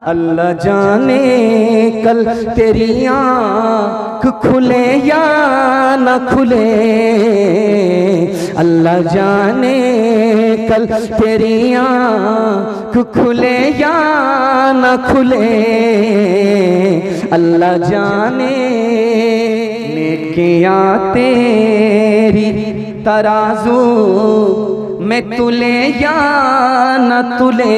अल्लाह जाने कल तेरी आँख खुले या न खुले, अल्लाह जाने कल तेरी आँख खुले या न खुले, अल्लाह जाने नेकियां तेरी तराजू में तुले या न तुले,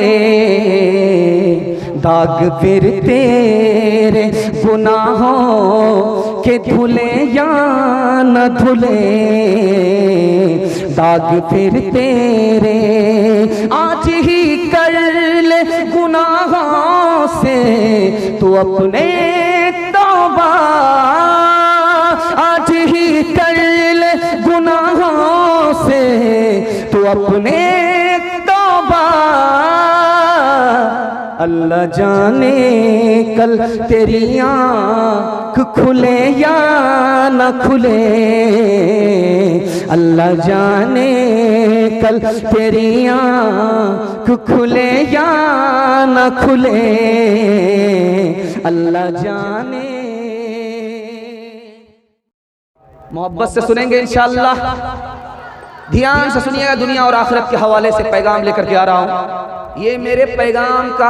दाग फिर तेरे गुनाहों के धुले या न धुले, दाग फिर तेरे आज ही कर ले गुनाहों से तू अपने तौबा, आज ही कर ले गुनाहों से तू अपने तौबा, अल्लाह जाने कल तेरी आँख खुले या न खुले, अल्लाह जाने कल तेरी आँख खुले या न खुले, अल्लाह जाने। मोहब्बत से सुनेंगे इंशाअल्लाह, ध्यान से सुनिएगा। दुनिया और आखिरत के हवाले से पैगाम लेकर के आ रहा हूँ। ये मेरे पैगाम का,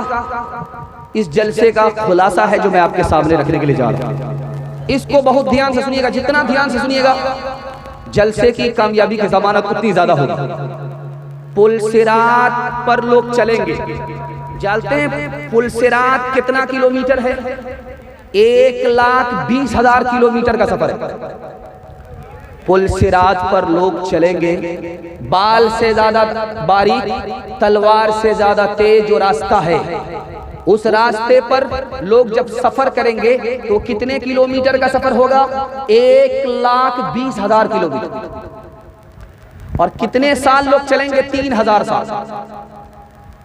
इस जलसे का खुलासा है जो मैं आपके सामने रखने के लिए जा रहा हूँ। इसको बहुत ध्यान से सुनिएगा। जितना ध्यान से सुनिएगा जलसे की कामयाबी की ज़मानत उतनी ज्यादा होगी। पुल सिरात पर लोग चलेंगे, जानते हैं पुल सिरात कितना किलोमीटर है? 1,20,000 किलोमीटर का सफर है। पुल सिरात पर लोग चलेंगे, बाल से ज्यादा बारीक, तलवार से ज्यादा तेज जो रास्ता है, उस रास्ते पर लोग जब सफर करेंगे तो कितने किलोमीटर का सफर होगा? 1,20,000 किलोमीटर। और कितने साल लोग चलेंगे? 3,000 साल।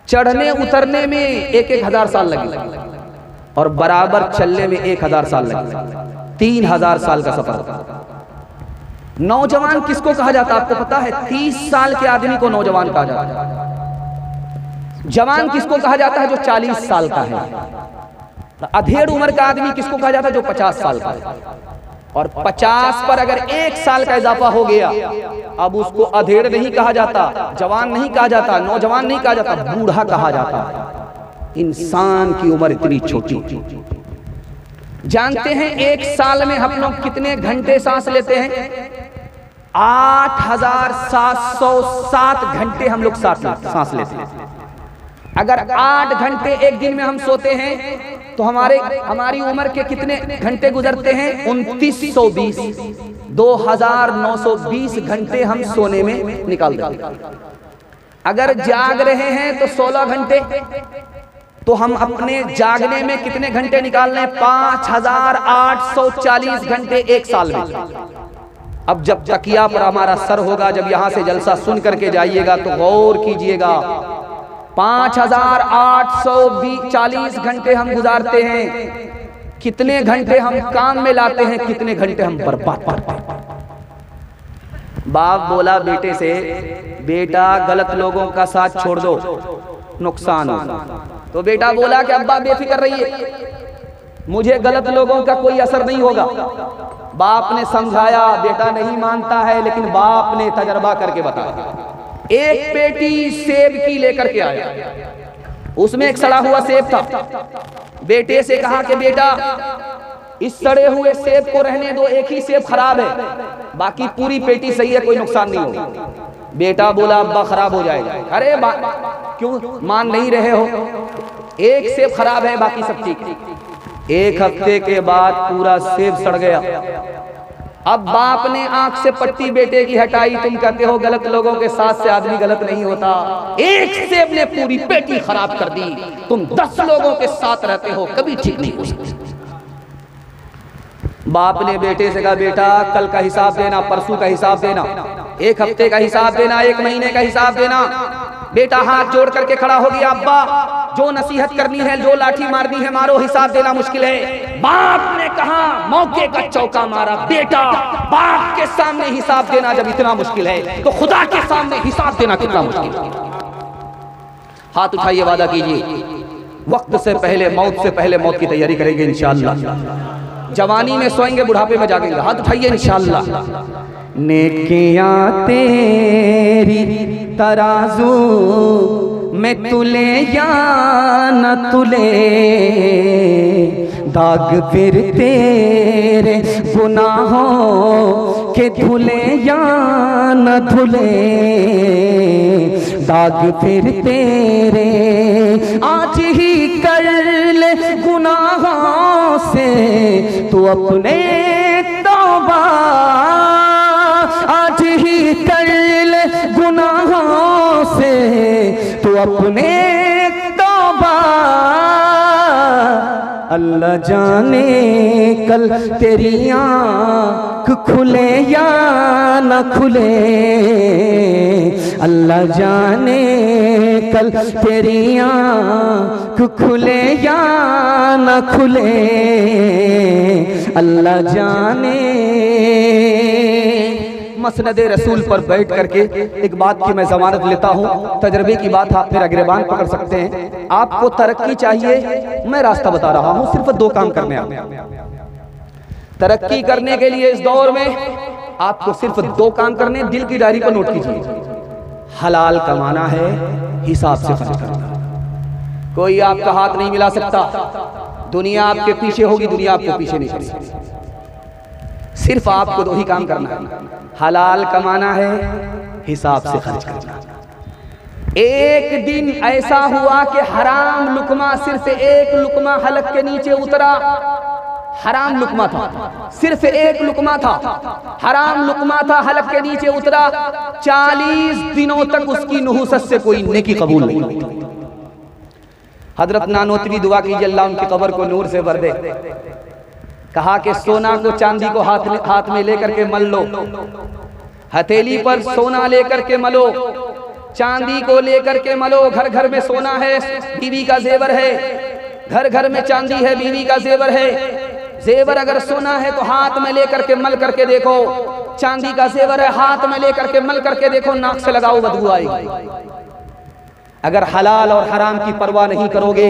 चढ़ने उतरने में 1,000 साल लगेगा और बराबर चलने में 1,000 साल लगेगा। 3,000 साल का सफर। नौजवान किसको कहा जाता है आपको पता है? 30 साल के आदमी को नौजवान कहा जाता है। जवान किसको कहा जाता है? जो 40 साल का है। अधेड़ उम्र का आदमी किसको कहा जाता है? जो 50 साल का है। और 50 पर अगर 1 साल का इजाफा हो गया, अब उसको अधेड़ नहीं कहा जाता, जवान नहीं कहा जाता, नौजवान नहीं कहा जाता, बूढ़ा कहा जाता। इंसान की उम्र इतनी छोटी। जानते हैं 1 साल में हम लोग कितने घंटे सांस लेते हैं? 8,707 घंटे हम लोग सांस लेते हैं। अगर 8 घंटे एक दिन में हम सोते हैं तो हमारी उम्र के कितने घंटे गुजरते हैं? 2920। 2,920 घंटे हम सोने में निकाल देते हैं। अगर जाग रहे हैं तो 16 घंटे, तो हम अपने जागने में कितने घंटे निकाल रहे हैं? 5,840 घंटे एक साल में। अब जब तकिया पर हमारा सर होगा, जब यहां से जलसा सुन करके जाइएगा तो गौर कीजिएगा, 5,840 घंटे हम गुजारते हैं। कितने घंटे हम काम में लाते हैं, कितने घंटे हम बर्बाद करते हैं। बाप बोला बेटे से, बेटा गलत लोगों का साथ छोड़ दो, नुकसान होगा। तो बेटा बोला कि अब्बा बेफिक्र रहिए, मुझे गलत लोगों का कोई असर नहीं होगा। बाप ने समझाया, बेटा नहीं मानता है, लेकिन बाप ने तजर्बा करके बताया। एक पेटी सेब की लेकर के आया, उसमें एक सड़ा हुआ सेब था। बेटे से कहा कि बेटा इस सड़े हुए सेब को रहने दो, एक ही सेब खराब है, बाकी पूरी पेटी सही है, कोई नुकसान नहीं होगा। बेटा बोला अब्बा खराब हो जाएगा। अरे क्यों मान नहीं रहे हो? एक सेब खराब है, बाकी सब ठीक है। 1 हफ्ते के बाद पूरा सेब सड़ गया। अब बाप ने आंख से पट्टी बेटे की हटाई। तुम कहते हो गलत लोगों के साथ से आदमी गलत नहीं होता, एक सेब ने पूरी पेटी खराब कर दी। तुम 10 लोगों के साथ रहते हो, कभी ठीक नहीं हो सकते। बाप ने बेटे से कहा, बेटा कल का हिसाब देना, परसों का हिसाब देना, 1 हफ्ते का हिसाब देना, 1 महीने का हिसाब देना। बेटा हाथ जोड़ करके खड़ा हो गया, अब्बा जो नसीहत करनी है, जो लाठी मारनी है मारो, हिसाब देना मुश्किल है। बाप ने कहा, मौके का चौका मारा। बेटा बाप के सामने हिसाब देना जब इतना मुश्किल है तो खुदा के सामने हिसाब देना कितना मुश्किल है। हाथ उठाइए, वादा कीजिए, वक्त से पहले, मौत से पहले मौत की तैयारी करेंगे इंशाअल्लाह। जवानी में सोएंगे, बुढ़ापे में जागेंगे। हाथ उठाइए इंशाअल्लाह। नेकियां तेरी तराजू में तुले या न तुले, दाग फिर तेरे गुनाहों के धुले या न धुले, दाग फिर तेरे आज ही कर ले गुनाहों से तू अपने तौबा, आज ही कर ले गुनाहों से तू अपने तौबा। अल्लाह जाने कल तेरी आँख खुले या न खुले, अल्लाह जाने कल तेरी आँख खुले या न खुले, अल्लाह जाने। मसनद रसूल पर बैठ करके एक बात की मैं जमानत लेता हूँ, तजर्बे की बात आप मेरा गिरबान पकड़ सकते हैं। आपको तरक्की चाहिए, मैं रास्ता बता रहा हूँ, सिर्फ 2 काम करने हैं। तरक्की करने के लिए इस दौर में आपको सिर्फ 2 काम करने, दिल की डायरी पर नोट कीजिए। हलाल कमाना है, हिसाब से खर्च करना। कोई आपका हाथ नहीं मिला सकता, दुनिया आपके पीछे होगी, दुनिया आपको पीछे नहीं करेगी। सिर्फ आपको 2 ही काम करना है, हलाल कमाना है, हिसाब से खर्च करना। एक दिन ऐसा हुआ कि हराम लुकमा, सिर्फ एक लुकमा हलक के नीचे उतरा। हराम लुकमा था, सिर्फ एक लुकमा था, हराम लुकमा था, हलक के नीचे उतरा। 40 दिनों तक उसकी नहुसत से कोई नेकी कबूल नहीं हुई। हजरत नानोतवी दुआ कीजिए, अल्लाह उनकी कब्र को नूर से भर दे। कहा कि सोना को चांदी को हाथ में लेकर के मल लो, हथेली पर सोना लेकर के मलो, चांदी को लेकर के मलो। घर घर में सोना है, बीवी का जेवर है, घर घर में चांदी है, बीवी का जेवर है। जेवर अगर सोना है तो हाथ में लेकर के मल करके देखो, चांदी का जेवर है, हाथ में लेकर के मल करके देखो, नाक से लगाओ, बदबू आएगी। अगर हलाल और हराम की परवाह नहीं करोगे,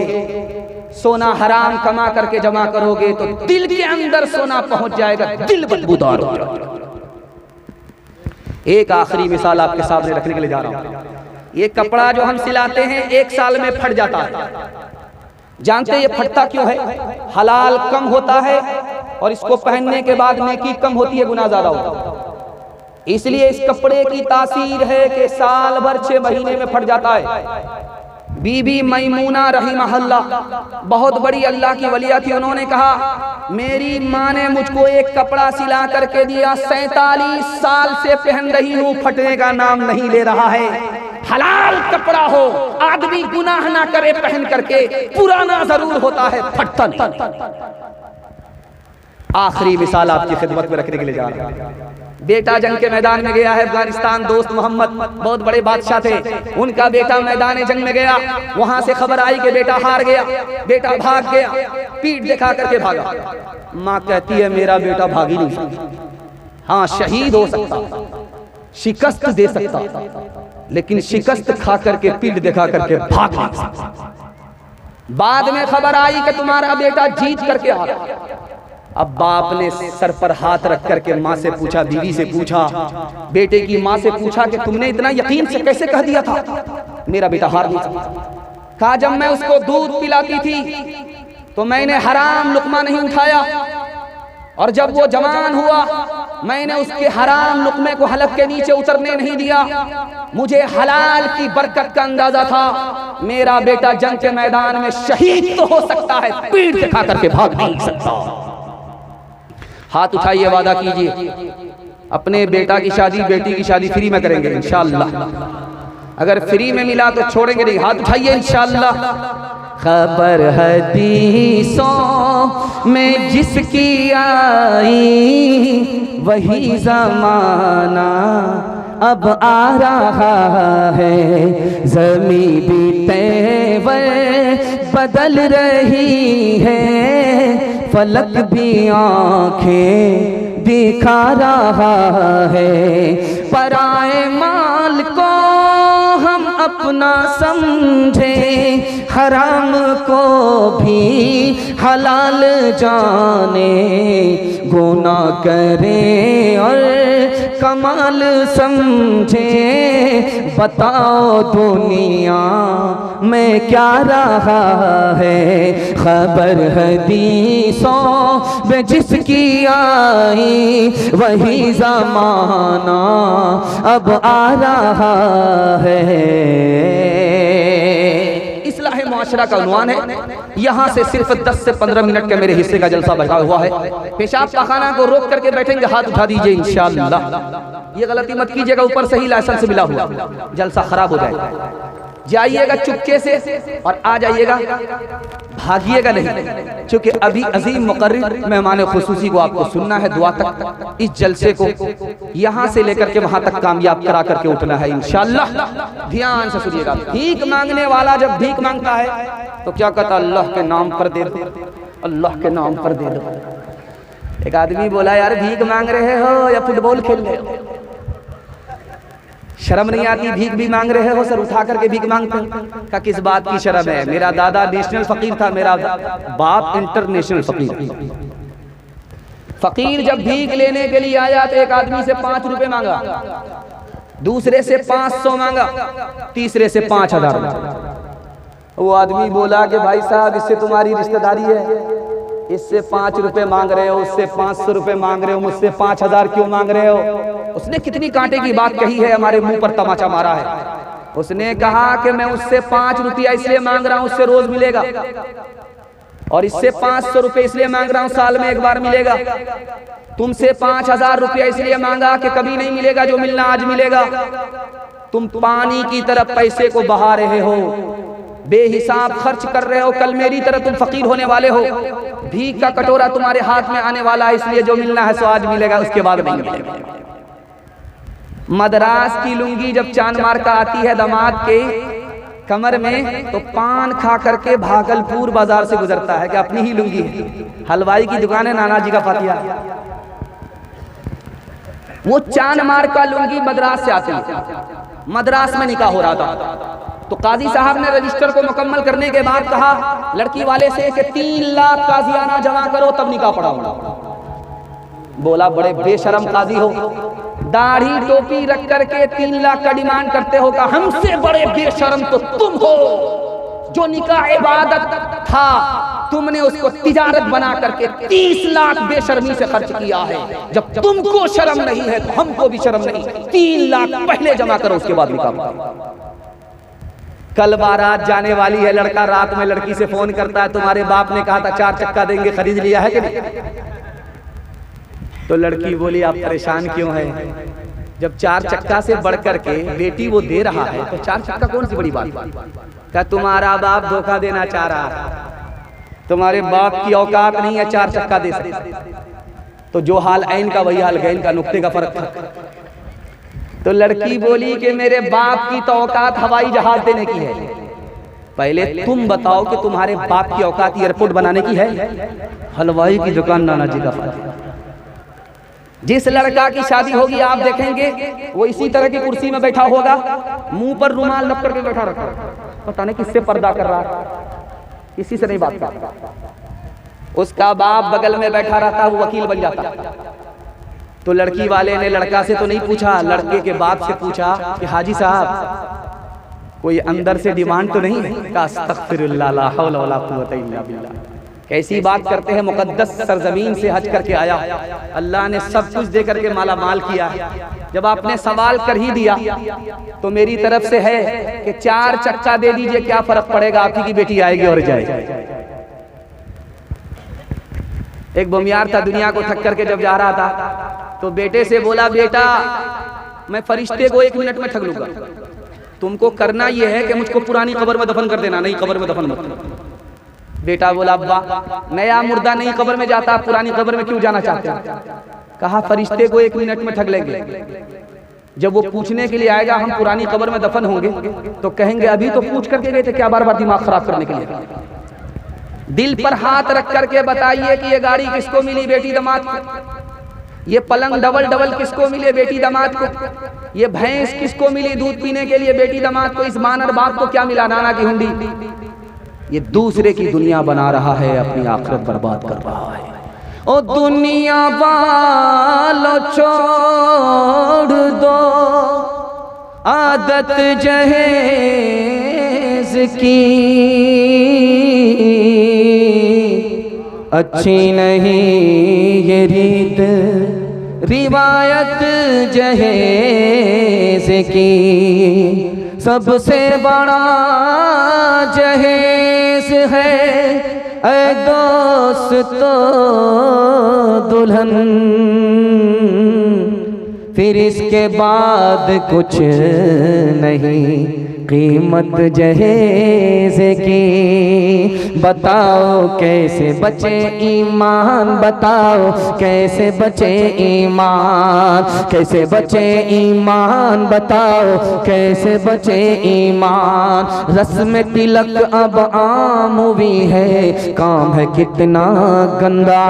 सोना हराम कमा करके जमा करोगे तो दिल के अंदर सोना पहुंच जाएगा, दिल बदबूदार हो जाएगा। एक आखिरी मिसाल आपके सामने रखने के लिए जा रहा हूं। ये कपड़ा जो हम सिलाते हैं 1 साल में फट जाता है। जानते ये फटता क्यों है? हलाल कम होता है और इसको पहनने के बाद नेकी कम होती है, गुनाह ज्यादा होता है। इसलिए इस कपड़े की तासीर है कि साल भर 6 महीने में फट जाता है। बीबी मैमूना रहीमहल्ला बहुत बड़ी अल्लाह की वलिया थी। उन्होंने कहा, मेरी माँ ने मुझको एक कपड़ा सिला करके दिया, 47 साल से पहन रही हूँ, फटने का नाम नहीं ले रहा है। हलाल कपड़ा हो, आदमी गुनाह ना करे पहन करके, पुराना जरूर होता है, फटता नहीं। आखिरी मिसाल आपकी खिदमत में रखने के लिए जा रहा हूं। बेटा जंग के मैदान में गया है अफगानिस्तान। दोस्त मोहम्मद बहुत बड़े बादशाह थे, उनका बेटा मैदान जंग में गया। वहां से खबर आई कि बेटा हार गया, बेटा भाग गया, पीठ दिखा करके भागा। माँ कहती है, मेरा बेटा भाग ही नहीं सकता। हाँ, शहीद हो सकता, शिकस्त दे सकता, लेकिन शिकस्त खा करके पीठ दिखा करके भाग नहीं सकता। बाद में खबर आई कि तुम्हारा बेटा जीत करके आ रहा। अब बाप ने सर पर हाथ रख करके माँ से पूछा, बीवी से पूछा, बेटे की माँ से पूछा कि तुमने इतना यकीन से कैसे कह दिया था मेरा बेटा हार नहीं सकता? कहा, जब मैं उसको दूध पिलाती थी तो मैंने हराम लुकमा नहीं उठाया, और जब वो जवान हुआ मैंने उसके हराम लुकमे को हलक के नीचे उतरने नहीं दिया। मुझे हलाल की बरकत का अंदाजा था। मेरा बेटा जंग के मैदान में शहीद तो हो सकता है, पीठ दिखा करके भाग नहीं सकता। हाथ उठाइए, वादा कीजिए, अपने बेटा की शादी, बेटी की शादी फ्री में करेंगे इंशाअल्लाह। अगर फ्री में मिला तो छोड़ेंगे नहीं। हाथ उठाइए इंशाअल्लाह। खबर हदीसों में जिसकी आई, वही ज़माना अब आ रहा है। ज़मीं भी तेवर बदल रही है, फलक भी आंखें दिखा रहा है। पराए माल को हम अपना समझे, हराम को भी हलाल जाने, गुनाह करे और कमाल समझे। बताओ दुनिया में क्या रहा है, खबर हदीसों में जिसकी आई, वही ज़माना अब आ रहा है। इस्लाह मुआशरा का उन्वान है। यहाँ से सिर्फ 10 से 15 मिनट के मेरे हिस्से का जलसा बैठा हुआ है। पेशाब पाखाना को रोक करके बैठेंगे, हाथ उठा दीजिए इंशाअल्लाह। ये गलती मत कीजिएगा, ऊपर से ही लाइसेंस मिला हुआ, जलसा खराब हो जाएगा। जाइएगा चुपके से और आ जाइएगा, भागिएगा नहीं, क्योंकि अभी अजीम मुकर्रिर मेहमान खुसूसी को आपको सुनना है। दुआ तक इस जलसे को यहाँ से लेकर के वहां तक कामयाब करा करके उठना है इंशाअल्लाह। ध्यान से सुनिएगा। भीख मांगने वाला जब भीख मांगता है तो क्या कहता, अल्लाह के नाम पर दे दो, अल्लाह के नाम पर दे दो। एक आदमी बोला, यार भीख मांग रहे हो या फुटबॉल खेल रहे हो, शर्म नहीं आती? भीख भी मांग रहे हो, सर उठा करके भीख मांगते हो। का किस बात की शर्म है? मेरा दादा नेशनल फकीर था, मेरा बाप इंटरनेशनल फकीर। फकीर जब भीख लेने के लिए आया तो एक आदमी से 5 रुपए मांगा, दूसरे से 500 मांगा, तीसरे से 5000 मांगा। वो आदमी बोला कि भाई साहब, इससे तुम्हारी रिश्तेदारी है, इससे 5 रुपए मांग रहे हो, उससे 500 रुपए मांग रहे हो, मुझसे 5000 क्यों मांग रहे हो? उसने कितनी कांटे की बात कही है, हमारे मुंह पर तमाचा मारा है। उसने कहा कि मैं उससे 5 रुपया इसलिए मांग रहा हूं, उससे रोज मिलेगा, और इससे 500 रुपए इसलिए मांग रहा हूं, साल में एक बार मिलेगा। तुमसे 5000 रुपया इसलिए मांगा कि कभी नहीं मिलेगा, जो मिलना आज मिलेगा। तुम पानी की तरफ पैसे को बहा रहे हो, बेहिसाब खर्च कर रहे हो, कल मेरी तरह तुम फकीर होने वाले हो। भीख का कटोरा तुम्हारे हाथ में आने वाला है, इसलिए जो मिलना है सो आज मिलेगा, उसके बाद नहीं मिलेगा। मद्रास की लुंगी जब चांद मार का आती है दामाद के कमर में, तो पान खा करके भागलपुर बाजार से गुजरता है कि अपनी ही लुंगी है। हलवाई की दुकान है, नाना जी का फातिया। वो चांद मार का लुंगी मद्रास से आती है। मद्रास में निकाह हो रहा था, तो काजी साहब ने रजिस्टर को मुकम्मल करने के बाद कहा लड़की वाले से कि 3 लाख काजियाना जमा करो तब निकाह पढ़ाऊंगा। बोला, बड़े बेशरम काजी हो, दाढ़ी टोपी रख करके 3 लाख का डिमांड करते हो। का हमसे बड़े बेशरम तो तुम हो, जो निकाह इबादत था तुमने उसको तिजारत बना करके 30 लाख बेशर्मी से खर्च किया है। जब तुमको शर्म नहीं है तो हमको भी शर्म नहीं। 3 लाख पहले जमा करो, उसके बाद निकाह। कल बारात जाने वाली है, लड़का रात में लड़की से फोन करता है, तुम्हारे बाप ने कहा था 4 चक्का देंगे, खरीद लिया है कि नहीं? तो लड़की बोली, आप परेशान क्यों है? जब 4 चक्का से बढ़ करके बेटी वो दे रहा है तो 4 चक्का कौन सी बड़ी बात? क्या तुम्हारा बाप धोखा देना चाह रहा है? तुम्हारे बाप की औकात नहीं है 4 चक्का दे सकते। तो जो हाल ऐन का वही हाल गैन का, नुक्ते का फर्क था। तो लड़की बोली कि मेरे बाप की तो औकात हवाई जहाज देने की है, पहले तुम बताओ कि तुम्हारे बाप की औकात एयरपोर्ट बनाने की है? हलवाई की दुकान, नाना जी का फातिहा। जिस लड़का की शादी होगी आप देखेंगे वो इसी तरह की कुर्सी में बैठा होगा, मुंह पर रुमाल रख करके बैठा रखा, पता नहीं किससे पर्दा कर रहा है, किसी से नहीं बात कर रहा। उसका बाप बगल में बैठा रहता, वो वकील बन जाता। तो लड़की वाले ने लड़का से तो नहीं पूछा, लड़के के बाप से पूछा कि हाजी साहब कोई अंदर से डिमांड तो नहीं है? अस्तगफिरुल्लाह ला हौला वला कुव्वता इल्ला बिल्लाह। कैसी बात करते हैं, मुकद्दस सरजमीन से हज करके आया, अल्लाह ने सब कुछ दे करके माला माल किया। जब आपने सवाल कर ही दिया तो मेरी तरफ से है कि 4 चक्का दे दीजिए, क्या फर्क पड़ेगा, आपकी की बेटी आएगी और जाएगी। एक बुमियार था, दुनिया को थक करके जब जा रहा था तो बेटे से बोला, बेटा मैं फरिश्ते को 1 मिनट में ठग लूंगा, तुमको करना यह है कि मुझको पुरानी कब्र में दफन कर देना, नई कब्र में दफन मत। बेटा बोला, अब्बा नया मुर्दा नई कब्र में जाता, पुरानी कब्र में क्यों जाना चाहते हैं? कहा फरिश्ते को 1 मिनट में ठग लेंगे, जब वो पूछने के लिए आएगा हम पुरानी कब्र में दफन होंगे तो कहेंगे अभी तो पूछ करके गए थे, क्या बार बार दिमाग खराब करने के लिए। दिल पर हाथ रख करके बताइए कि ये गाड़ी किसको मिली, बेटी दामाद को? ये पलंग डबल डबल किसको मिले? बेटी दामाद को। ये भैंस किसको मिली दूध पीने के लिए? बेटी दामाद को। इस मानर बाप को क्या मिला? नाना की हुंडी। ये दूसरे की दुनिया बना रहा है, अपनी आखिरत बर्बाद कर रहा है। ओ दुनिया वालों छोड़ दो आदत जहेज की, अच्छी नहीं ये रीत रिवायत जहेज की। सबसे बड़ा जहेज है ऐ दोस्तो दुल्हन, फिर इसके बाद कुछ नहीं कीमत जहेज की। बताओ कैसे बचे ईमान, बताओ कैसे बचे ईमान, कैसे बचे ईमान, बताओ कैसे बचे ईमान। रस्म तिलक अब आम हुई है, काम है कितना गंदा।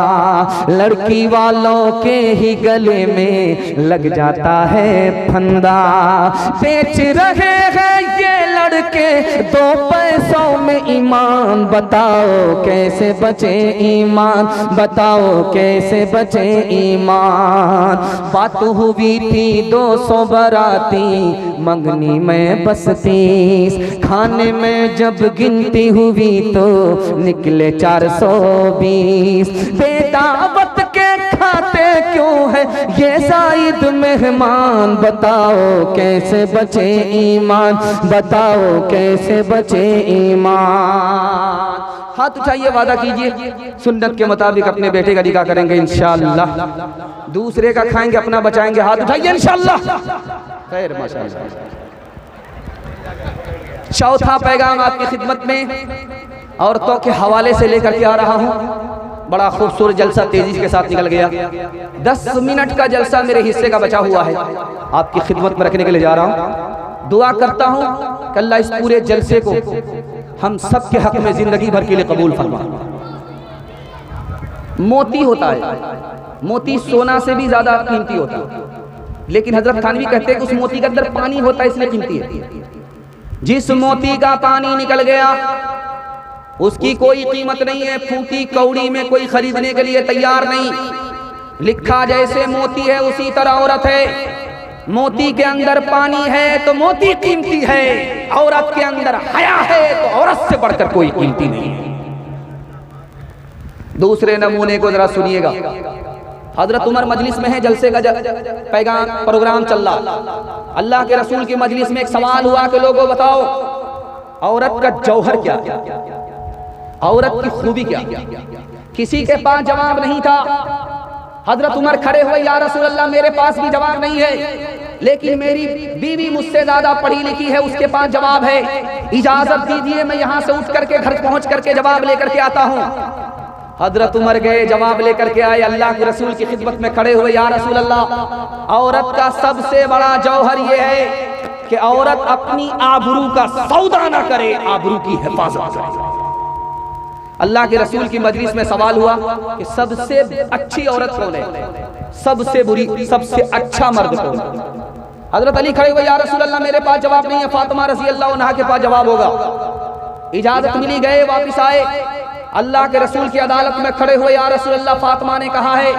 लड़की वालों के ही गले में लग जाता है फंदा। बेच रहे हैं ये लड़के 2 पैसों में ईमान, बताओ कैसे बचे ईमान, बताओ कैसे बचे ईमान। बात हुई थी 200 बाराती, मंगनी में बस 30, खाने में जब गिनती हुई तो निकले 420। बेदावत के खाते क्यों है ये जायद मेहमान, बताओ कैसे बचे ईमान, बताओ कैसे बचे ईमान। हाथ उठाइए, वादा कीजिए सुन्नत के मुताबिक अपने बेटे का निकाह करेंगे इंशाअल्लाह। दूसरे का खाएंगे, अपना बचाएंगे। हाथ उठाइए इंशाअल्लाह। खैर माशाअल्लाह। चौथा पैगाम आपकी खिदमत में औरतों के हवाले से लेकर के आ रहा हूँ। बड़ा खूबसूरत जलसा तेजी के साथ निकल गया। 10 मिनट का जलसा मेरे हिस्से का बचा हुआ है, आपकी खिदमत में रखने के लिए जा रहा हूँ। दुआ करता हूँ कि अल्लाह इस पूरे जलसे को हम सब के हक में जिंदगी भर के लिए कबूल फरमा। मोती होता है, मोती सोना से भी ज्यादा कीमती होता है, लेकिन हजरत थानवी कहते हैं कि उस मोती के अंदर पानी होता है इसलिए कीमती है। जिस मोती का पानी निकल गया उसकी कोई कीमत नहीं है, फूटी कौड़ी में कोई खरीदने के लिए तैयार नहीं। लिखा जैसे मोती है उसी तरह औरत है। मोती के अंदर पानी है तो मोती कीमती है, औरत के अंदर हया है तो औरत से बढ़कर कोई कीमती नहीं है। दूसरे नमूने को जरा सुनिएगा। हजरत उमर मजलिस में है, जलसे का पैगाम प्रोग्राम चल रहा। अल्लाह के रसूल की मजलिस में एक सवाल हुआ कि लोगों बताओ औरत का जौहर क्या, औरत की खूबी क्या? किसी के पास जवाब नहीं था। हजरत उमर खड़े हुए, या रसूल अल्लाह मेरे पास भी जवाब नहीं है, लेकिन मेरी बीवी मुझसे ज्यादा पढ़ी लिखी है, उसके पास जवाब है। इजाजत दीजिए मैं यहाँ से उठ करके घर पहुँच करके जवाब लेकर के आता हूँ। हजरत उमर गए, जवाब लेकर के आए, अल्लाह के रसूल की खिदमत में खड़े हुए। या रसूल अल्लाह औरत का सबसे बड़ा जौहर ये है कि औरत अपनी आबरू का सौदा ना करे, आबरू की हिफाजत करे। अल्लाह के रसूल की मजलिस में सवाल हुआ कि सबसे अच्छी औरत कौन है, सबसे बुरी, सबसे अच्छा मर्द कौन है? हजरत अली खड़े हुए, या रसूल अल्लाह मेरे पास जवाब नहीं है, फातिमा रज़ी अल्लाह अन्हा के पास जवाब होगा। इजाजत मिली, गए, वापिस आए। अल्लाह के रसूल की अदालत में खड़े हुए, या रसूल अल्लाह फातिमा ने कहा है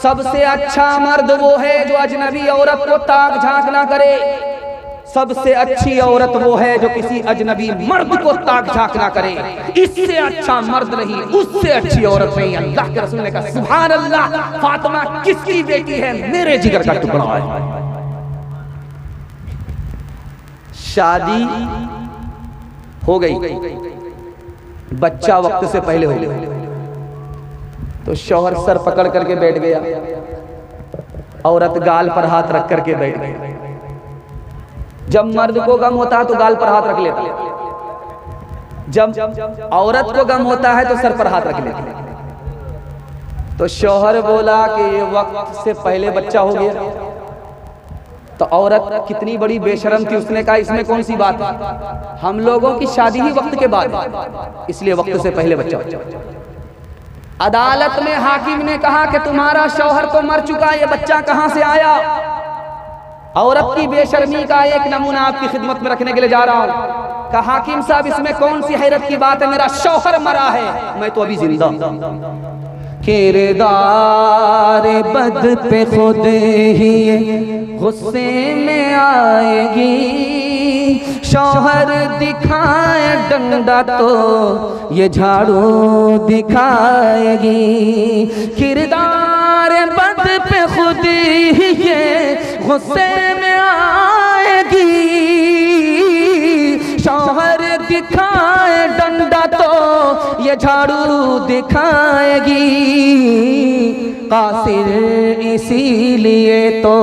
सबसे अच्छा मर्द वो है जो अजनबी औरत को ताक झांक ना करे, सबसे अच्छी औरत वो है जो किसी अजनबी मर्द को ताक झांक ना करे। इससे अच्छा मर्द नहीं, उससे अच्छी औरत नहीं। अल्लाह के रसूल ने कहा सुभान अल्लाह, फातिमा किसकी बेटी है? मेरे जिगर का टुकड़ा है। शादी हो गई, बच्चा वक्त से पहले हो गया, तो शौहर सर पकड़ करके बैठ गया, औरत गाल पर हाथ रख करके बैठ गई। जब मर्द को गम होता है तो गाल पर हाथ रख लेता है, जब औरत को गम होता है तो सर पर हाथ रख लेता है। तो शौहर बोला कि ये वक्त से पहले बच्चा हो गया। तो औरत कितनी बड़ी बेशरम थी, उसने कहा इसमें कौन सी बात है, हम लोगों की शादी ही वक्त के बाद, इसलिए वक्त से पहले बच्चा हो। अदालत में हाकिम ने कहा कि तुम्हारा शौहर तो मर चुका, ये बच्चा कहां से आया? औरत की बेशर्मी का एक नमूना आपकी खिदमत में रखने के लिए जा रहा हूं। कहा हाकिम साहब इसमें कौन सी हैरत की बात है, मेरा शौहर मरा है, मैं तो अभी जिंदा। किरदार बद पे खुद ही गुस्से में आएगी, शौहर दिखाए डंडा तो ये झाड़ू दिखाएगी। किरदार बद पे खुद ही ये गुस्से में आएगी, शौहर दिखाए डंडा तो ये झाड़ू दिखाएगी। कासिर इसीलिए तो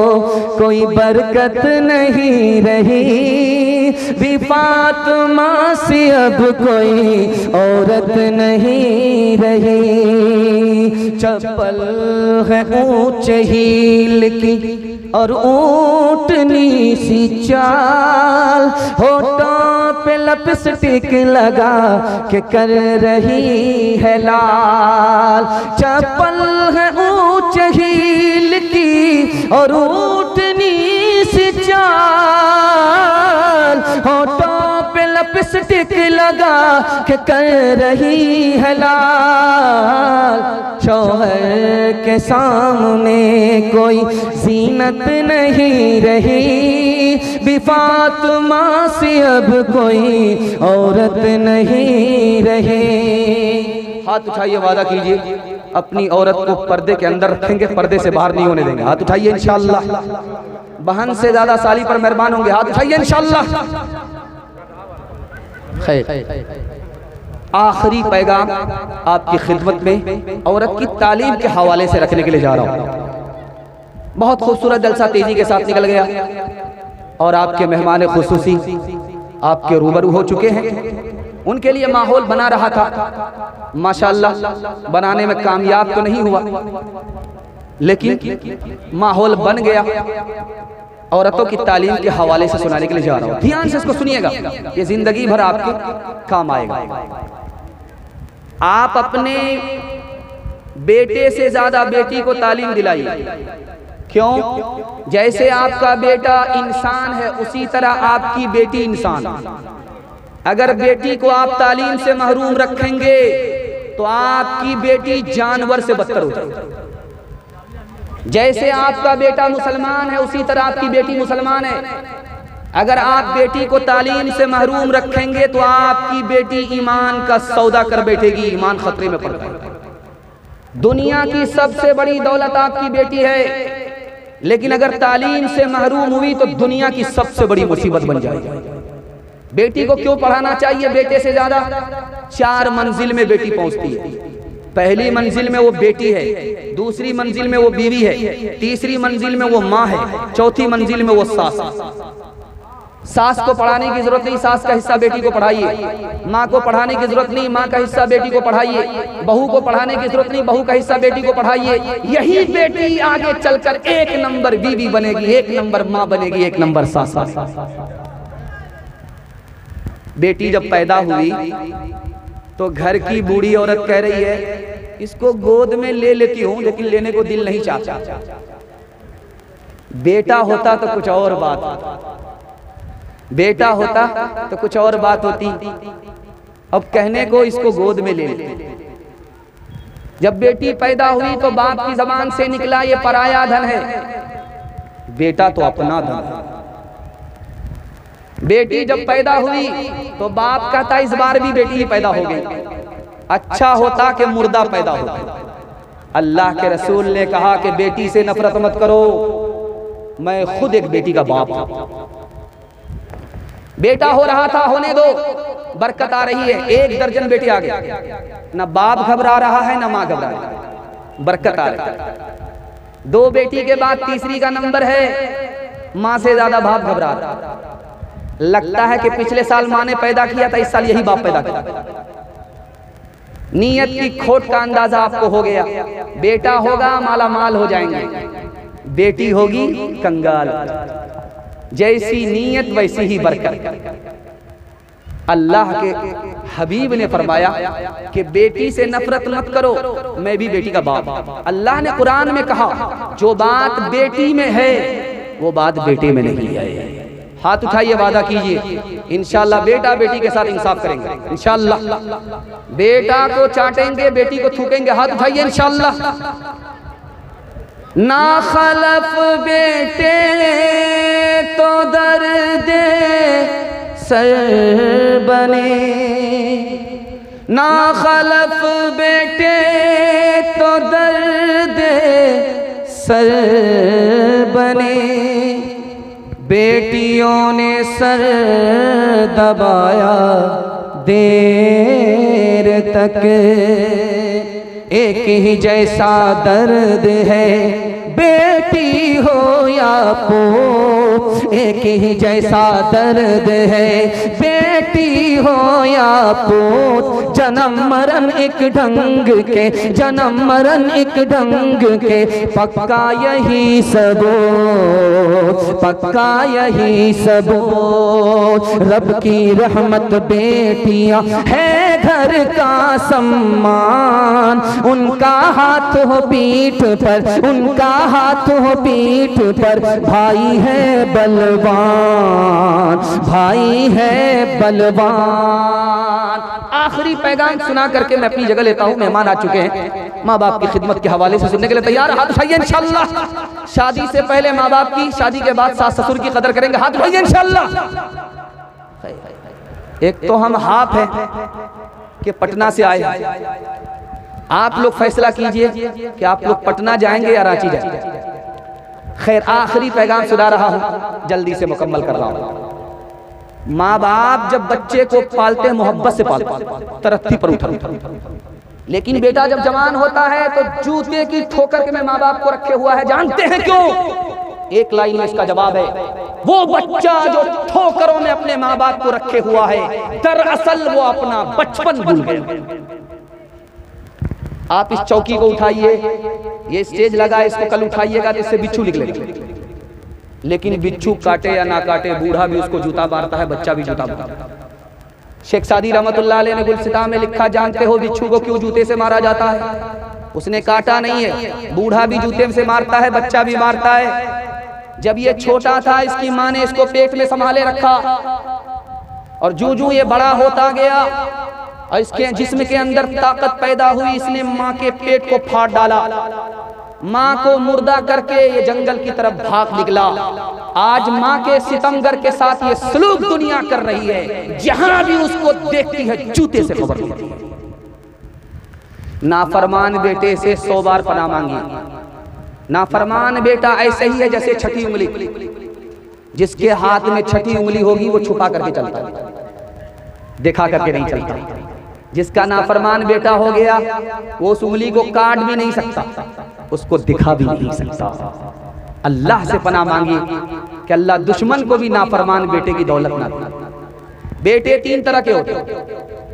कोई बरकत नहीं रही, भी फातिमा से अब कोई औरत नहीं रही। चप्पल है ऊंचे हील की और ऊंटनी सी चाल, होठों पे लिपस्टिक लगा के कर रही है लाल। चप्पल है ऊंचे हील की और ऊंटनी सी चाल, होठों पे लिपस्टिक लगा के कर रही है लाल। शौहर के सामने कोई जीनत नहीं रही, भी फातिमा से अब कोई औरत नहीं रही। हाथ उठाइए, वादा कीजिए अपनी औरत को पर्दे के अंदर रखेंगे, पर्दे से बाहर नहीं होने देंगे। हाथ उठाइए इंशाअल्लाह। बहन से ज्यादा साली पर मेहरबान होंगे, हाथ उठाइए इंशाअल्लाह। आखिरी पैगाम आपकी खिदमत में औरत की तालीम के हवाले से रखने के लिए जा रहा हूं। बहुत खूबसूरत जलसा तेजी के साथ निकल गया और आपके मेहमान खुसूसी आपके रूबरू हो चुके हैं। उनके लिए माहौल बना रहा था, माशाअल्लाह बनाने में कामयाब तो नहीं हुआ, लेकिन माहौल बन गया। औरतों की तालीम के हवाले से सुनाने के लिए जा रहा हूं, ध्यान से इसको सुनिएगा, ये जिंदगी भर आपके काम आएगा। आप अपने बेटे से ज्यादा बेटी को तालीम दिलाइए। क्यों? जैसे आपका बेटा इंसान है, उसी तरह आपकी बेटी इंसान। अगर बेटी को आप तालीम से महरूम रखेंगे तो आपकी बेटी जानवर से बदतर हो जाएगी। जैसे आपका बेटा मुसलमान है, उसी तरह आपकी बेटी मुसलमान है। अगर आप बेटी को तालीम से महरूम रखेंगे तो आपकी बेटी ईमान का सौदा कर बैठेगी, ईमान खतरे में पड़ जाएगा। दुनिया की सबसे बड़ी दौलत आपकी बेटी है, लेकिन अगर तालीम से महरूम हुई तो दुनिया की सबसे बड़ी मुसीबत बन जाएगी। बेटी को क्यों पढ़ाना चाहिए बेटे से ज्यादा? 4 मंजिल में बेटी पहुंचती है। पहली मंजिल में वो बेटी है, दूसरी मंजिल में वो बीवी है, तीसरी मंजिल में वो माँ है, चौथी मंजिल में वो सास। सास को पढ़ाने की जरूरत नहीं, सास का हिस्सा बेटी को पढ़ाइए। माँ को पढ़ाने की जरूरत नहीं, माँ का हिस्सा बेटी को पढ़ाइए। बहू को पढ़ाने की जरूरत नहीं, बहू का हिस्सा बेटी को पढ़ाइए। यही बेटी आगे चलकर 1 नंबर बीवी बनेगी, 1 नंबर माँ बनेगी, 1 नंबर सास बनेगी। बेटी जब पैदा हुई तो घर की बूढ़ी औरत कह रही है, इसको गोद में ले लेती हूं, लेकिन लेने को दिल नहीं चाहता। बेटा होता तो कुछ और बात, बेटा होता तो कुछ और बात होती। अब कहने को इसको गोद में ले लेते। जब बेटी पैदा हुई तो बाप की जबान से निकला, ये पराया धन है। बेटा तो अपना धन है। बेटी जब पैदा हुई तो बाप कहता इस बार भी बेटी ही पैदा हो गई, अच्छा होता कि मुर्दा पैदा होता। अल्लाह के रसूल ने कहा कि बेटी से नफरत मत करो, मैं खुद एक बेटी का बाप हूं। बेटा हो रहा था, होने दो, बरकत आ रही है। 1 दर्जन बेटे आ गए, ना बाप घबरा रहा है ना माँ घबरा रही है, बरकत आ रही है। 2 बेटी के बाद तीसरी का नंबर है, माँ से ज्यादा बाप घबरा रहा। लगता है कि पिछले साल माँ ने पैदा किया था, इस साल यही बाप पैदा किया। नीयत की खोट का अंदाजा आपको हो गया। बेटा होगा माला माल हो जाएंगे, बेटी होगी कंगाल। जैसी नीयत वैसी ही बरकत। अल्लाह के हबीब ने फरमाया कि बेटी से नफरत मत करो, मैं भी बेटी का बाप। अल्लाह ने कुरान में कहा जो बात बेटी में है वो बात बेटे में नहीं है। हाथ उठाइए, वादा कीजिए इंशाअल्लाह बेटा बेटी के साथ इंसाफ करेंगे। इंशाअल्लाह बेटा को चाटेंगे, बेटी को थूकेंगे। हाथ उठाइए इंशाअल्लाह। ना खलफ बेटे तो दर्द सर बने, ना खलफ बेटे तो दर्द सर बने, बेटियों ने सर दबाया देर तक, एक ही जैसा दर्द है बेटी हो या पो, एक ही जैसा दर्द है बेटी हो या पो, जन्म मरण एक ढंग के, जन्म मरण एक ढंग के, पक्का यही सबो, पक्का यही सबो, रब की रहमत बेटियां है घर का सम्मान, उनका हाथ हो पीठ पर, उनका हाथ हो पीठ पर, भाई है बलवान, भाई है बलवान। आखिरी पैगाम सुना करके मैं अपनी जगह लेता हूँ। मेहमान आ चुके हैं, माँ बाप की खिदमत के हवाले से सुनने के लिए तैयार? हाथ उठाइए इंशाअल्लाह। शादी से पहले माँ बाप की, शादी के बाद सास ससुर की कदर करेंगे। हाथ उठाइए इंशाअल्लाह। एक तो हम हाफ है कि पटना से आए, आप लोग फैसला कीजिए कि आप लोग पटना जाएंगे या रांची जाएंगे। खैर आखिरी पैगाम सुना रहा हूं, जल्दी से मुकम्मल कर रहा हूं। माँ बाप जब बच्चे को पालते हैं मोहब्बत से पालते हैं, तरक्की पर उठा, लेकिन बेटा जब जवान होता है तो जूते की ठोकर के में माँ बाप को रखे हुआ है। जानते हैं क्यों? एक लाइन में इसका जवाब है, वो बच्चा जो ठोकरों में अपने माँ बाप को रखे हुआ है, दरअसल वो अपना बचपन भूल गए। आप इस चौकी को उठाइए, ये स्टेज लगा, इसको कल उठाइएगा तो इससे बिच्छू निकलेगा, लेकिन बिच्छू काटे या ना काटे, बूढ़ा भी उसको जूता मारता है, बच्चा भी जूता मारता है। शेख सादी रहमतुल्लाह अलैह ने गुलसिता में लिखा, जानते हो बिच्छू को क्यों जूते से मारा जाता है? उसने काटा नहीं है, बूढ़ा भी जूते से मारता है, बच्चा भी मारता है। जब ये छोटा था इसकी माँ ने इसको पेट में संभाले रखा, और जूं जूं ये बड़ा होता गया और इसके जिस्म के अंदर ताकत पैदा हुई, इसने माँ के पेट को फाड़ डाला, माँ को मुर्दा करके ये जंगल की तरफ भाग निकला। आज माँ के सितमगर के साथ ये सलूक दुनिया कर रही है, जहां भी उसको देखती है जूते से खबर होती है। नाफरमान बेटे से 100 बार पनाह मांगी। नाफरमान बेटा ऐसे ही है जैसे छठी उंगली, जिसके हाथ में छठी उंगली होगी वो छुपा करके चलता है, दिखा करके नहीं चलता। जिसका नाफरमान बेटा हो गया वो उस उंगली को काट भी नहीं सकता, उसको दिखा भी नहीं सकता। अल्लाह से पनाह मांगी कि अल्लाह दुश्मन को भी नाफरमान बेटे की दौलत ना दे। बेटे 3 तरह के होते हैं,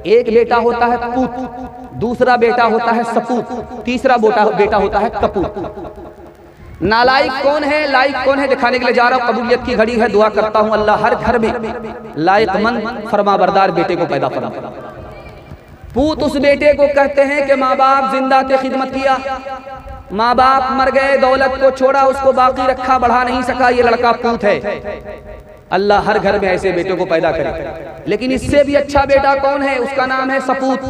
एक बेटा होता है पूत, दूसरा बेटा होता है सपूत, तीसरा बेटा होता है कपूत। नालायक कौन है, लायक कौन है दिखाने के लिए जा रहा हूं। कबूलियत की घड़ी है, दुआ करता हूं अल्लाह हर घर में लायकमंद फरमाबरदार बेटे को पैदा फरमा। पूत उस बेटे को कहते हैं कि माँ बाप जिंदा थे, खिदमत किया, माँ बाप मर गए, दौलत को छोड़ा, उसको बाकी रखा, बढ़ा नहीं सका, ये लड़का पूत है। अल्लाह हर घर में ऐसे बेटे को पैदा करे। लेकिन इससे भी अच्छा बेटा कौन है, उसका नाम है सपूत।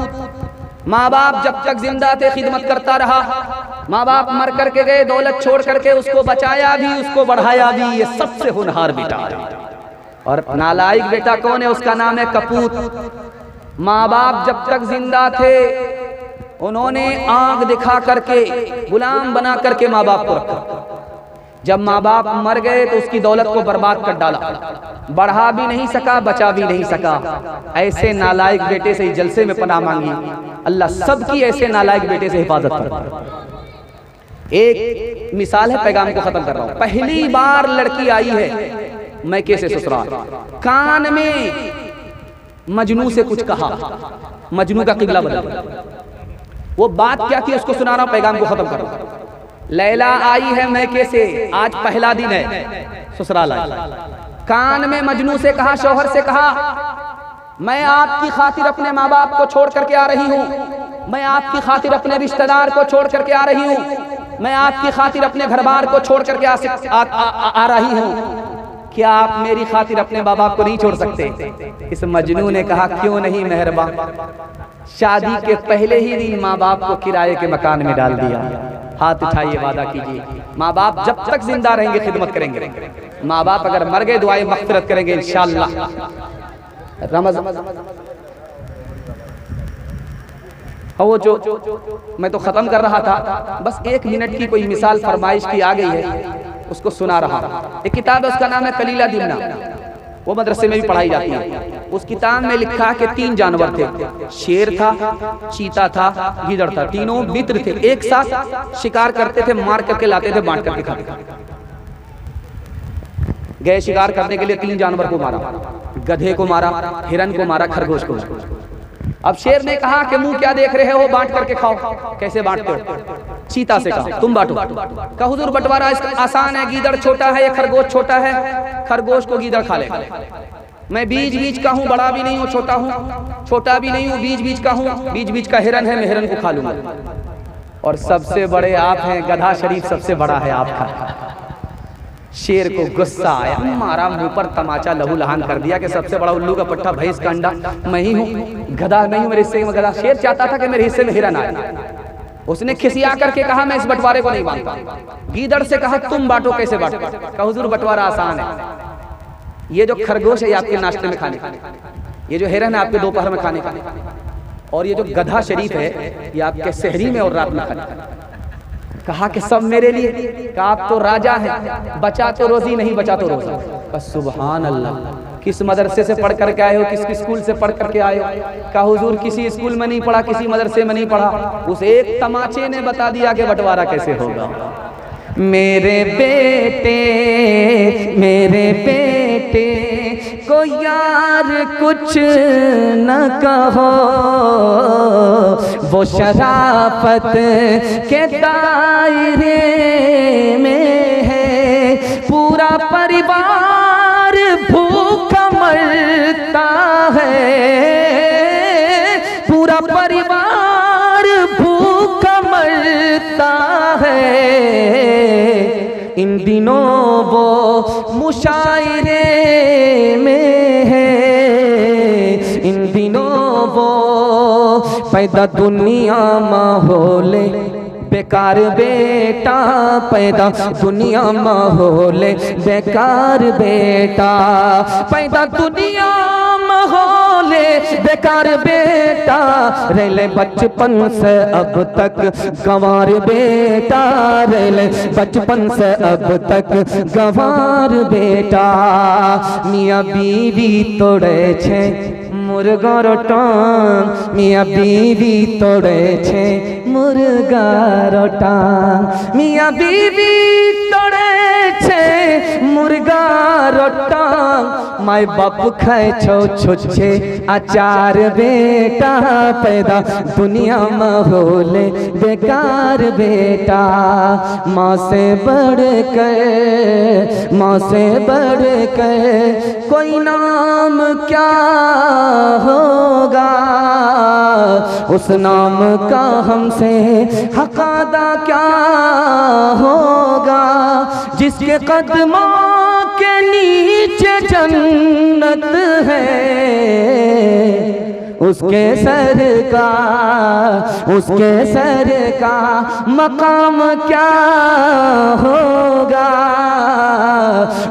माँ बाप जब तक जिंदा थे खिदमत करता रहा, माँ बाप मर करके गए, दौलत छोड़ करके उसको बचाया भी, उसको बढ़ाया भी, ये सबसे होनहार बेटा है। और नालायक बेटा कौन है, उसका नाम है कपूत। माँ बाप जब तक जिंदा थे उन्होंने आंख दिखा करके, गुलाम बना करके माँ बाप को रखा। जब माँ बाप मर गए तो उसकी दौलत को बर्बाद कर डाला, बढ़ा भी नहीं सका, बचा भी नहीं सका। ऐसे नालायक बेटे से जलसे में पनाह मांगी, अल्लाह सबकी ऐसे नालायक बेटे से हिफाजत करे। एक मिसाल है, पैगाम को खत्म कर रहा हूं। पहली बार लड़की आई है मैके से ससुराल, कान में मजनू से कुछ कहा, मजनू का किबला बदल। वो बात क्या थी उसको सुना रहा हूं, पैगाम को खत्म कर रहा हूं। लैला आई है मैके से, आज पहला दिन है, ससुराल आई, कान में मजनू से कहा, शौहर से कहा मैं आपकी खातिर अपने माँ बाप को छोड़ करके आ रही हूँ, मैं आपकी खातिर अपने रिश्तेदार को छोड़ करके आ रही हूँ, मैं आपकी खातिर अपने घर बार को छोड़ करके आ रही हूँ। क्या आप मेरी खातिर अपने माँ बाप को नहीं छोड़ सकते? इस मजनू ने कहा क्यों नहीं मेहरबान, शादी के पहले ही दिन माँ बाप को किराए के मकान में डाल दिया। हाथ उठाइए, वादा कीजिए, माँ बाप जब तक जिंदा रहेंगे खिदमत करेंगे, माँ बाप अगर मर गए दुआएं मग़फ़िरत करेंगे इंशाअल्लाह। वो जो मैं तो खत्म कर रहा था, बस 1 मिनट की कोई मिसाल फरमाइश की आ गई है, उसको सुना रहा। एक किताब है, उसका नाम है कलीला दिमना, वो मदरसे में भी पढ़ाई जाती है। उस किताब में लिखा कि 3 जानवर थे, शेर था, चीता था, गीदड़ था, तीनों मित्र थे, एक साथ शिकार करते थे, मार करके लाते थे, बांट करके खाते थे। गए शिकार करने के लिए 3 जानवर को मारा, गधे को मारा, हिरन को मारा, खरगोश को मारा। अब शेर ने कहा कि मुंह क्या देख रहे हो, बांट करके खाओ। कैसे बांटते हो? चीता से कहा तुम बांटो। कहा हुजूर बंटवारा इसका आसान है, गीदड़ छोटा है, ये खरगोश छोटा है, खरगोश को गीदड़ खा लेगा। मैं बीच बीच का हूँ, बड़ा भी नहीं हूँ, छोटा भी नहीं हूँ, बीच बीच का हूँ, बीच बीच का हिरन है, मैं हिरन को खा लूंगा। और सबसे बड़े आप हैं, गधा शरीफ सबसे बड़ा है आपका। शेर को गुस्सा आया, मारा मुंह पर तमाचा, लहू लहान कर दिया कि सबसे बड़ा उल्लू का पट्टा, भैंस का अंडा मैं ही हूँ, गधा नहीं हूँ, मेरे हिस्से में गधा। शेर चाहता था कि मेरे हिस्से में हिरन आए। उसने खिसिया करके कहा मैं इस बंटवारे को नहीं मानता। गीदड़ से कहा तुम बांटो। कैसे बांटो? कहा हुजूर बंटवारा आसान है, ये जो खरगोश है ये आपके नाश्ते में खाने का, ये जो हिरन है आपके दोपहर में खाने का, और ये जो गधा शरीफ है ये आपके सहरी में और रात में खाने का। कहा कि सब मेरे लिए। कहा आप तो राजा हैं, बचा तो रोजी नहीं बचा तो रोजा। बस सुभान अल्लाह, किस मदरसे से पढ़ करके आए हो, किस स्कूल से पढ़ करके आए हो? कहा हुजूर किसी स्कूल में नहीं पढ़ा, किसी मदरसे में नहीं पढ़ा। उस एक तमाचे ने बता दिया कि बंटवारा कैसे होगा। मेरे बेटे को यार कुछ न कहो, वो शराफत के दायरे में है, पूरा परिवार भूखा मरता है, पूरा परिवार भूखा मरता है। इन दिनों वो मुशायरे में है, इन दिनों वो पैदा दुनिया माहौल बेकार बेटा, पैदा दुनिया माहौल बेकार बेटा, पैदा दुनिया माहौल बेकार बेटा, रेले बचपन से अब तक गंवार बेटा, रेले बचपन से अब तक गंवार बेटा। मियाँ बीवी तोड़े छे मुर्गा रोटान, मियाँ बीवी तोड़े छे मुर्गा रोटान, मियाँ बीवी तोड़े छे मुर्गा रोटान, माय बाप खाए छो छुच्छे अचार बेटा, पैदा दुनिया माहौल बेकार बेटा। माँ से बढ़ कर, माँ से बढ़ कर कोई नाम क्या होगा, उस नाम का हमसे हक अदा क्या होगा, जिसके कदमों के नीचे जन्नत है, उसके सर का मकाम क्या होगा,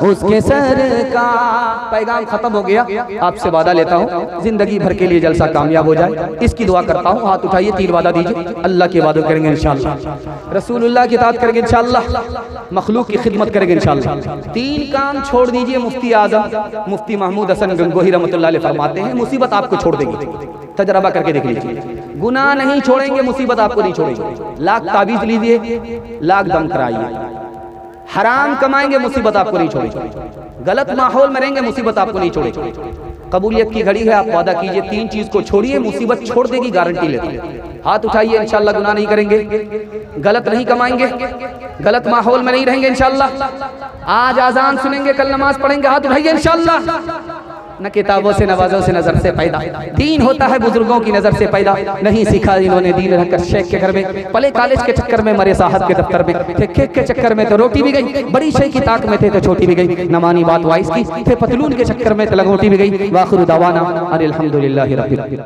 उसके सर का। पैगाम खत्म हो गया। आपसे वादा लेता हूँ जिंदगी भर के लिए जलसा कामयाब हो जाए, इसकी दुआ करता हूँ। हाथ उठाइए, 3 वादा दीजिए। अल्लाह की इबादत करेंगे इंशाअल्लाह, रसूलुल्लाह की इताअत करेंगे इंशाअल्लाह, मखलूक की खिदमत करेंगे इंशाअल्लाह। 3 काम छोड़ दीजिए। मुफ्ती आजम मुफ्ती महमूद हसन गंगोही रहमतुल्लाह अलैह फरमाते हैं, मुसीबत आपको छोड़ देगी। तजरबा करके देख लीजिए। गुनाह नहीं छोड़ेंगे, मुसीबत आपको नहीं छोड़ेगी। लाख ताबीज लीजिए, लाख दम कराइए। हराम कमाएंगे, मुसीबत आपको नहीं छोड़ेगी। गलत माहौल में रहेंगे, मुसीबत आपको नहीं छोड़ेगी। कबूलियत की घड़ी है, आप वादा कीजिए 3 चीज को छोड़िए, मुसीबत छोड़ देगी, गारंटी लेते हैं। हाथ उठाइए, इंशाअल्लाह गुनाह नहीं करेंगे, गलत नहीं कमाएंगे, गलत माहौल में नहीं रहेंगे इंशाअल्लाह। आज आजान सुनेंगे, कल नमाज पढ़ेंगे। हाथ उठाइए इंशाअल्लाह। न किताबों से नवाजों से नजर से पैदा। दीन होता है बुजुर्गों की नजर से पैदा। नहीं सीखा इन्होंने दीन रहकर शेख के घर में, पले कॉलेज के चक्कर में, मरे साहब के दफ्तर में थे, केक के चक्कर में तो रोटी भी गई, बड़ी शेख की ताक में थे तो छोटी भी गई, न मानी बात वाइस की, थे पतलून के चक्कर में तो लगोटी भी गई। वाखिर दावाना अनिल हम्दुलिल्लाहि रब्बिल आलमीन।